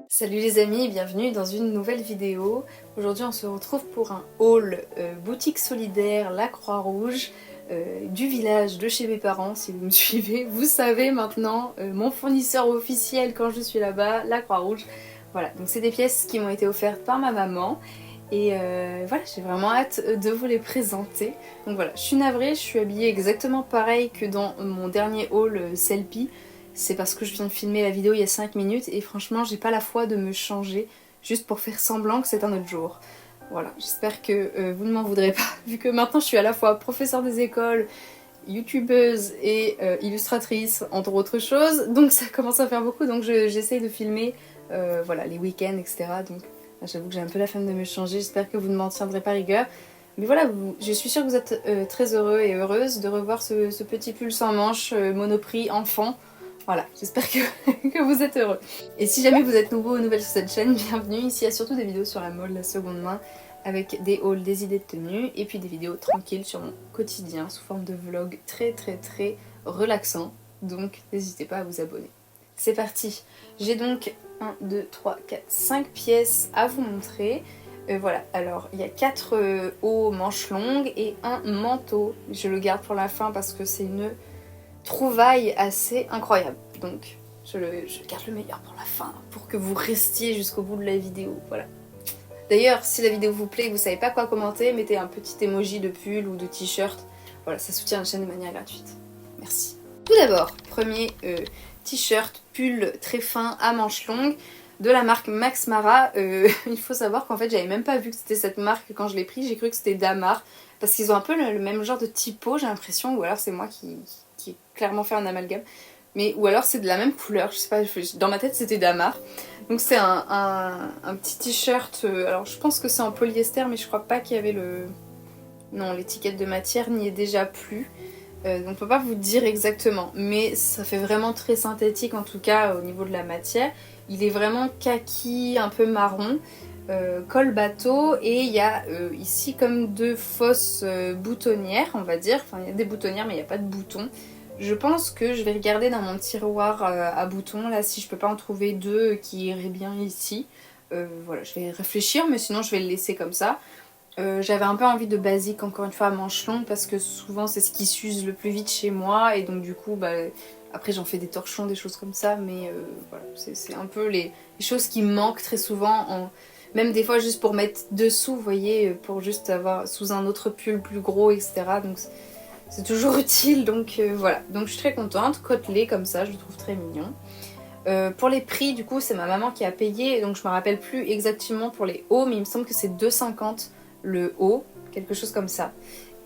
Salut les amis, bienvenue dans une nouvelle vidéo. Aujourd'hui on se retrouve pour un haul boutique solidaire La Croix-Rouge du village de chez mes parents. Si vous me suivez, vous savez maintenant mon fournisseur officiel quand je suis là-bas, La Croix-Rouge. Voilà, donc c'est des pièces qui m'ont été offertes par ma maman. Et voilà, j'ai vraiment hâte de vous les présenter. Donc voilà, je suis navrée, je suis habillée exactement pareil que dans mon dernier haul Selfie. C'est parce que je viens de filmer la vidéo il y a 5 minutes et franchement j'ai pas la foi de me changer juste pour faire semblant que c'est un autre jour. Voilà, j'espère que vous ne m'en voudrez pas, vu que maintenant je suis à la fois professeure des écoles, youtubeuse et illustratrice, entre autres choses, donc ça commence à faire beaucoup, donc j'essaye de filmer voilà, les week-ends, etc. Donc j'avoue que j'ai un peu la flemme de me changer, j'espère que vous ne m'en tiendrez pas rigueur. Mais voilà, je suis sûre que vous êtes très heureux et heureuse de revoir ce petit pull sans manches Monoprix enfant. Voilà, j'espère que vous êtes heureux. Et si jamais vous êtes nouveau ou nouvelle sur cette chaîne, bienvenue. Ici, il y a surtout des vidéos sur la mode, la seconde main, avec des hauls, des idées de tenue, et puis des vidéos tranquilles sur mon quotidien, sous forme de vlog très relaxant. Donc, n'hésitez pas à vous abonner. C'est parti. J'ai donc 1, 2, 3, 4, 5 pièces à vous montrer. Voilà, alors il y a 4 hauts manches longues et un manteau. Je le garde pour la fin parce que c'est une trouvaille assez incroyable. Donc je garde le meilleur pour la fin, pour que vous restiez jusqu'au bout de la vidéo. Voilà. D'ailleurs, si la vidéo vous plaît et que vous savez pas quoi commenter, mettez un petit emoji de pull ou de t-shirt. Voilà, ça soutient la chaîne de manière gratuite. Merci. Tout d'abord, premier t-shirt, pull très fin à manches longues de la marque Max Mara. Il faut savoir qu'en fait j'avais même pas vu que c'était cette marque quand je l'ai pris, j'ai cru que c'était Damar parce qu'ils ont un peu le même genre de typo, j'ai l'impression, ou alors c'est moi qui ai clairement fait un amalgame, mais ou alors c'est de la même couleur, je sais pas, dans ma tête c'était Damar. Donc c'est un petit t-shirt, alors je pense que c'est en polyester mais je crois pas qu'il y avait le... Non, l'étiquette de matière n'y est déjà plus. Donc on peut pas vous dire exactement, mais ça fait vraiment très synthétique en tout cas au niveau de la matière. Il est vraiment kaki, un peu marron, col bateau, et il y a ici comme 2 fausses boutonnières, on va dire. Enfin il y a des boutonnières mais il n'y a pas de boutons. Je pense que je vais regarder dans mon tiroir à boutons, là si je peux pas en trouver 2 qui iraient bien ici. Voilà, je vais réfléchir mais sinon je vais le laisser comme ça. J'avais un peu envie de basique encore une fois à manches longues parce que souvent c'est ce qui s'use le plus vite chez moi et donc du coup bah, après j'en fais des torchons, des choses comme ça, mais voilà, c'est un peu les choses qui me manquent très souvent, même des fois juste pour mettre dessous, vous voyez, pour juste avoir sous un autre pull plus gros, etc. Donc c'est toujours utile, donc voilà. Donc je suis très contente, côtelé comme ça, je le trouve très mignon. Pour les prix, du coup, c'est ma maman qui a payé, donc je me rappelle plus exactement pour les hauts, mais il me semble que c'est 2,50 le haut, quelque chose comme ça.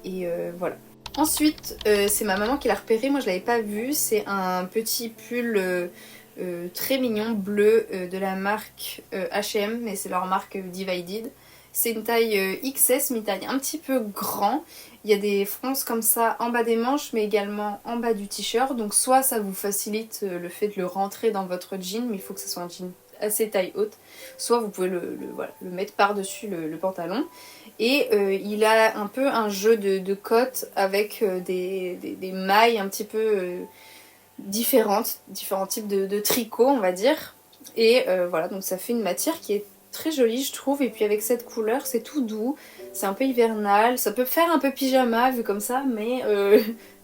Et voilà. Ensuite, c'est ma maman qui l'a repéré, moi je l'avais pas vu, c'est un petit pull très mignon, bleu, de la marque H&M, mais c'est leur marque Divided. C'est une taille XS, mi-taille un petit peu grand. Il y a des fronces comme ça en bas des manches, mais également en bas du t-shirt. Donc soit ça vous facilite le fait de le rentrer dans votre jean, mais il faut que ce soit un jean assez taille haute. Soit vous pouvez voilà, le mettre par-dessus le pantalon. Et il a un peu un jeu de cottes avec des mailles un petit peu différentes, différents types de tricots, on va dire. Et voilà, donc ça fait une matière qui est très jolie, je trouve. Et puis avec cette couleur, c'est tout doux, c'est un peu hivernal. Ça peut faire un peu pyjama vu comme ça, mais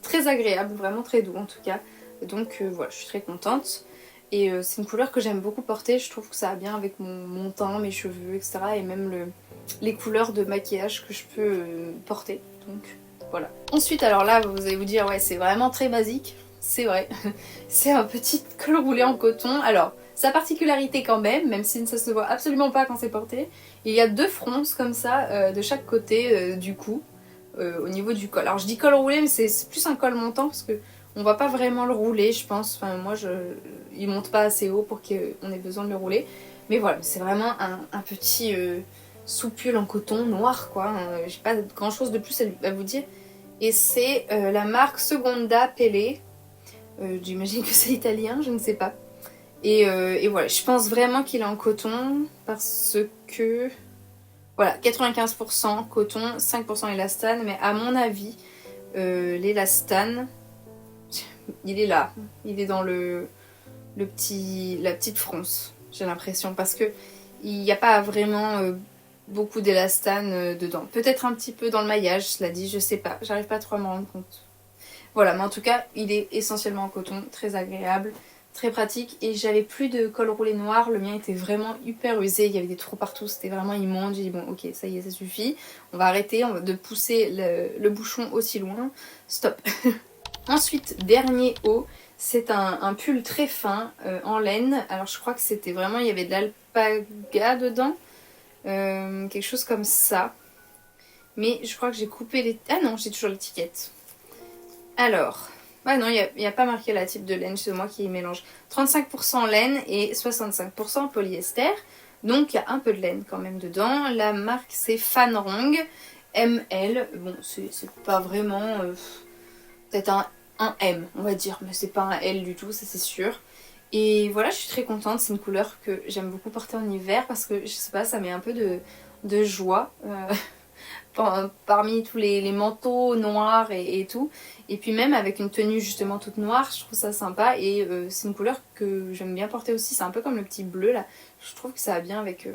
très agréable, vraiment très doux en tout cas. Donc voilà, je suis très contente. Et c'est une couleur que j'aime beaucoup porter, je trouve que ça va bien avec mon teint, mes cheveux, etc. Et même les couleurs de maquillage que je peux porter. Donc voilà. Ensuite, alors là, vous allez vous dire, ouais, c'est vraiment très basique. C'est vrai. C'est un petit col roulé en coton. Alors, sa particularité quand même si ça se voit absolument pas quand c'est porté, il y a 2 fronces comme ça de chaque côté du cou, au niveau du col. Alors je dis col roulé, mais c'est plus un col montant parce que on va pas vraiment le rouler, je pense. Enfin, moi, il monte pas assez haut pour qu'on ait besoin de le rouler. Mais voilà, c'est vraiment un petit sous-pull en coton noir, quoi. J'ai pas grand chose de plus à vous dire. Et c'est la marque Seconda Pelle. J'imagine que c'est italien, je ne sais pas. Et voilà, je pense vraiment qu'il est en coton parce que... Voilà, 95% coton, 5% élastane. Mais à mon avis, l'élastane il est là, il est dans la petite fronce, j'ai l'impression, parce que il n'y a pas vraiment beaucoup d'élastane dedans. Peut-être un petit peu dans le maillage, cela dit, je sais pas, j'arrive pas trop à m'en rendre compte. Voilà, mais en tout cas, il est essentiellement en coton, très agréable, très pratique, et j'avais plus de col roulé noir, le mien était vraiment hyper usé, il y avait des trous partout, c'était vraiment immonde. J'ai dit bon ok, ça y est, ça suffit, on va arrêter de pousser le bouchon aussi loin, stop. Ensuite, dernier haut, c'est un pull très fin en laine, alors je crois que c'était vraiment, il y avait de l'alpaga dedans, quelque chose comme ça, mais je crois que j'ai coupé les... Ah non, j'ai toujours l'étiquette. Alors, ah non, il n'y a pas marqué la type de laine, c'est moi qui mélange. 35% laine et 65% polyester. Donc il y a un peu de laine quand même dedans. La marque c'est Fanrong ML. Bon, c'est pas vraiment... peut-être un M, on va dire. Mais c'est pas un L du tout, ça c'est sûr. Et voilà, je suis très contente. C'est une couleur que j'aime beaucoup porter en hiver parce que, je sais pas, ça met un peu de joie. Parmi tous les manteaux noirs et tout, et puis même avec une tenue justement toute noire, je trouve ça sympa, et c'est une couleur que j'aime bien porter aussi, c'est un peu comme le petit bleu là, je trouve que ça va bien avec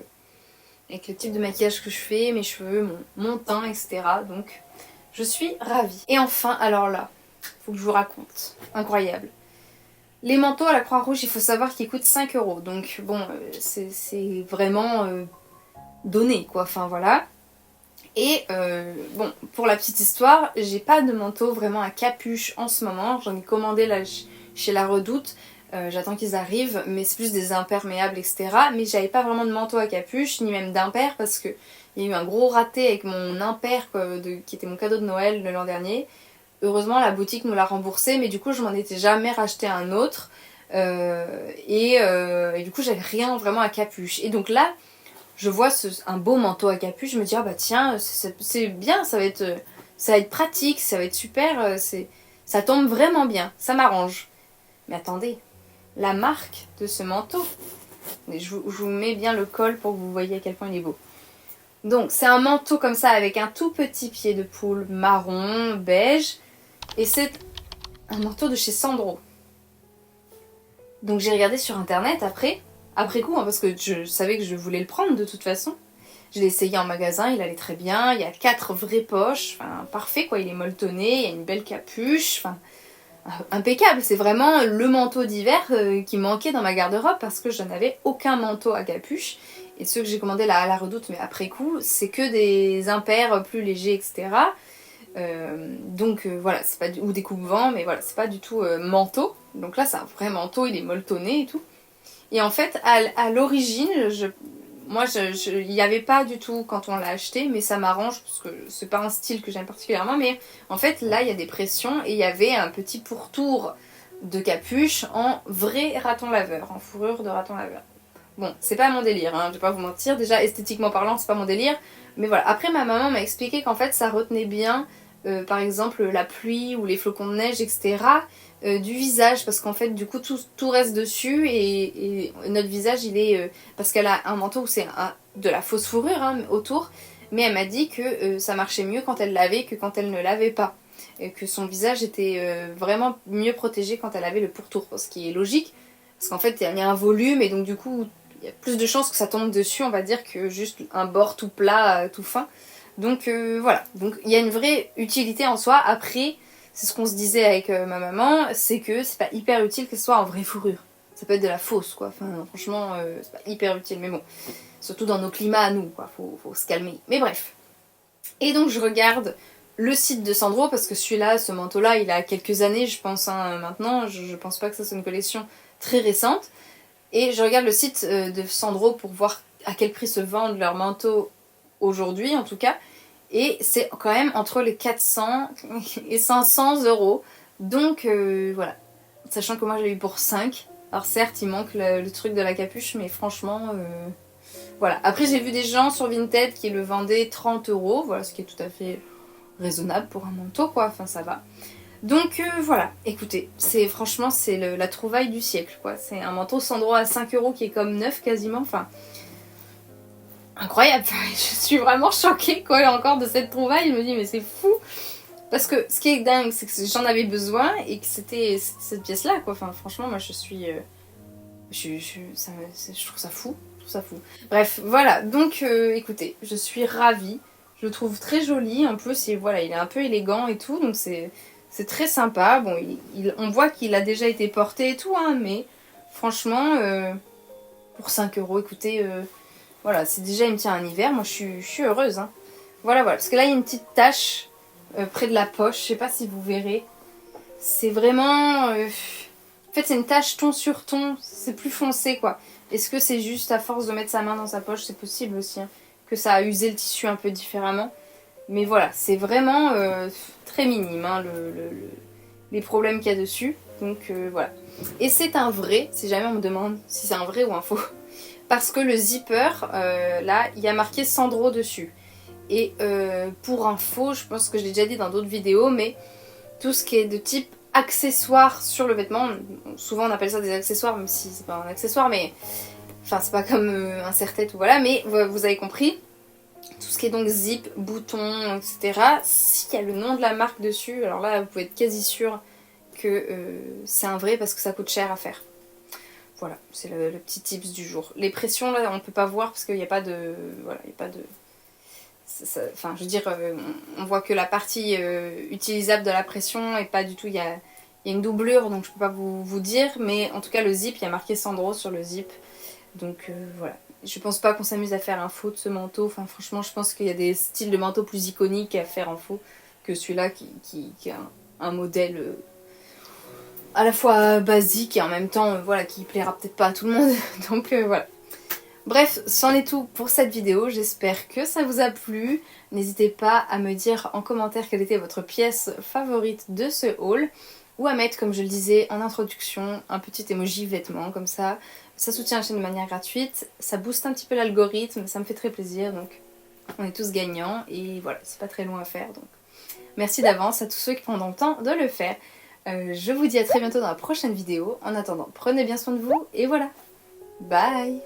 le type de maquillage que je fais, mes cheveux, mon teint, etc. Donc je suis ravie. Et enfin, alors là, faut que je vous raconte, incroyable. Les manteaux à la Croix-Rouge, il faut savoir qu'ils coûtent 5 €, donc bon, c'est vraiment donné quoi, enfin voilà. Et bon, pour la petite histoire, j'ai pas de manteau vraiment à capuche en ce moment. J'en ai commandé là chez La Redoute. J'attends qu'ils arrivent, mais c'est plus des imperméables, etc. Mais j'avais pas vraiment de manteau à capuche, ni même d'impair, parce que il y a eu un gros raté avec mon impair qui était mon cadeau de Noël de l'an dernier. Heureusement, la boutique nous l'a remboursé, mais du coup, je m'en étais jamais racheté un autre. Et du coup, j'avais rien vraiment à capuche. Et donc là, je vois un beau manteau à capuche, je me dis ah bah tiens, c'est bien, ça va être pratique, ça va être super, ça tombe vraiment bien, ça m'arrange. Mais attendez, la marque de ce manteau, je vous mets bien le col pour que vous voyez à quel point il est beau. Donc c'est un manteau comme ça avec un tout petit pied de poule marron, beige, et c'est un manteau de chez Sandro. Donc j'ai regardé sur internet après coup, hein, parce que je savais que je voulais le prendre de toute façon. Je l'ai essayé en magasin, il allait très bien, il y a 4 vraies poches, enfin parfait quoi, il est molletonné, il y a une belle capuche, enfin impeccable, c'est vraiment le manteau d'hiver qui manquait dans ma garde-robe parce que je n'avais aucun manteau à capuche. Et ceux que j'ai commandés là à La Redoute, mais après coup, c'est que des impairs plus légers, etc. Donc voilà, c'est pas ou des coupe-vents, mais voilà, c'est pas du tout manteau. Donc là, c'est un vrai manteau, il est molletonné et tout. Et en fait, à l'origine, il n'y avait pas du tout quand on l'a acheté, mais ça m'arrange parce que c'est pas un style que j'aime particulièrement. Mais en fait, là, il y a des pressions et il y avait un petit pourtour de capuche en vrai raton laveur, en fourrure de raton laveur. Bon, c'est pas mon délire, hein, je vais pas vous mentir. Déjà, esthétiquement parlant, c'est pas mon délire. Mais voilà, après, ma maman m'a expliqué qu'en fait, ça retenait bien, par exemple, la pluie ou les flocons de neige, etc. Du visage, parce qu'en fait du coup tout reste dessus et notre visage il est parce qu'elle a un manteau où c'est de la fausse fourrure hein, autour, mais elle m'a dit que ça marchait mieux quand elle l'avait que quand elle ne l'avait pas, et que son visage était vraiment mieux protégé quand elle avait le pourtour, ce qui est logique parce qu'en fait il y a un volume et donc du coup il y a plus de chances que ça tombe dessus, on va dire, que juste un bord tout plat tout fin. Donc voilà, donc il y a une vraie utilité en soi. Après, c'est ce qu'on se disait avec ma maman, c'est que c'est pas hyper utile que ce soit en vraie fourrure. Ça peut être de la fausse quoi, enfin franchement c'est pas hyper utile, mais bon. Surtout dans nos climats à nous quoi, faut se calmer. Mais bref. Et donc je regarde le site de Sandro, parce que celui-là, ce manteau-là, il a quelques années je pense hein, maintenant, je pense pas que ça soit une collection très récente. Et je regarde le site de Sandro pour voir à quel prix se vendent leurs manteaux aujourd'hui en tout cas. Et c'est quand même entre les 400 et 500 €. Donc voilà. Sachant que moi j'ai eu pour 5. Alors certes il manque le truc de la capuche, mais franchement voilà. Après j'ai vu des gens sur Vinted qui le vendaient 30 €. Voilà, ce qui est tout à fait raisonnable pour un manteau quoi. Enfin ça va. Donc voilà. Écoutez, franchement c'est la trouvaille du siècle quoi. C'est un manteau Sandro à 5 € qui est comme neuf quasiment. Enfin incroyable, je suis vraiment choquée quoi encore de cette trouvaille, je me dis mais c'est fou. Parce que ce qui est dingue, c'est que j'en avais besoin et que c'était cette pièce-là, quoi. Enfin, franchement, moi, je suis... je trouve ça fou. Je trouve ça fou. Bref, voilà. Donc, écoutez, je suis ravie. Je le trouve très joli. En plus, voilà, il est un peu élégant et tout. Donc, c'est très sympa. Bon, on voit qu'il a déjà été porté et tout, hein. Mais franchement, pour 5 €, écoutez... voilà, c'est déjà, il me tient un hiver. Moi, je suis heureuse, hein. Voilà, voilà. Parce que là, il y a une petite tache près de la poche. Je sais pas si vous verrez. C'est vraiment... En fait, c'est une tache ton sur ton. C'est plus foncé, quoi. Est-ce que c'est juste à force de mettre sa main dans sa poche? C'est possible aussi, hein, que ça a usé le tissu un peu différemment. Mais voilà, c'est vraiment très minime, hein, les problèmes qu'il y a dessus. Donc voilà. Et c'est un vrai, si jamais on me demande si c'est un vrai ou un faux. Parce que le zipper, là, il y a marqué Sandro dessus. Et pour info, je pense que je l'ai déjà dit dans d'autres vidéos, mais tout ce qui est de type accessoire sur le vêtement, souvent on appelle ça des accessoires, même si c'est pas un accessoire, mais enfin c'est pas comme un serre-tête ou voilà, mais vous avez compris. Tout ce qui est donc zip, bouton, etc. S'il y a le nom de la marque dessus, alors là vous pouvez être quasi sûr que c'est un vrai parce que ça coûte cher à faire. Voilà, c'est le petit tips du jour. Les pressions là on peut pas voir parce qu'il n'y a pas de... Voilà, il n'y a pas de... Enfin, je veux dire, on voit que la partie utilisable de la pression et pas du tout, il y a une doublure, donc je peux pas vous dire, mais en tout cas le zip, il y a marqué Sandro sur le zip, donc voilà. Je pense pas qu'on s'amuse à faire un faux de ce manteau, enfin franchement je pense qu'il y a des styles de manteaux plus iconiques à faire en faux que celui-là qui a un modèle à la fois basique et en même temps, voilà, qui plaira peut-être pas à tout le monde, donc voilà. Bref, c'en est tout pour cette vidéo, j'espère que ça vous a plu. N'hésitez pas à me dire en commentaire quelle était votre pièce favorite de ce haul, ou à mettre, comme je le disais en introduction, un petit emoji vêtement comme ça. Ça soutient la chaîne de manière gratuite, ça booste un petit peu l'algorithme, ça me fait très plaisir, donc on est tous gagnants, et voilà, c'est pas très long à faire, donc merci d'avance à tous ceux qui prendront le temps de le faire. Je vous dis à très bientôt dans la prochaine vidéo, en attendant, prenez bien soin de vous, et voilà, bye!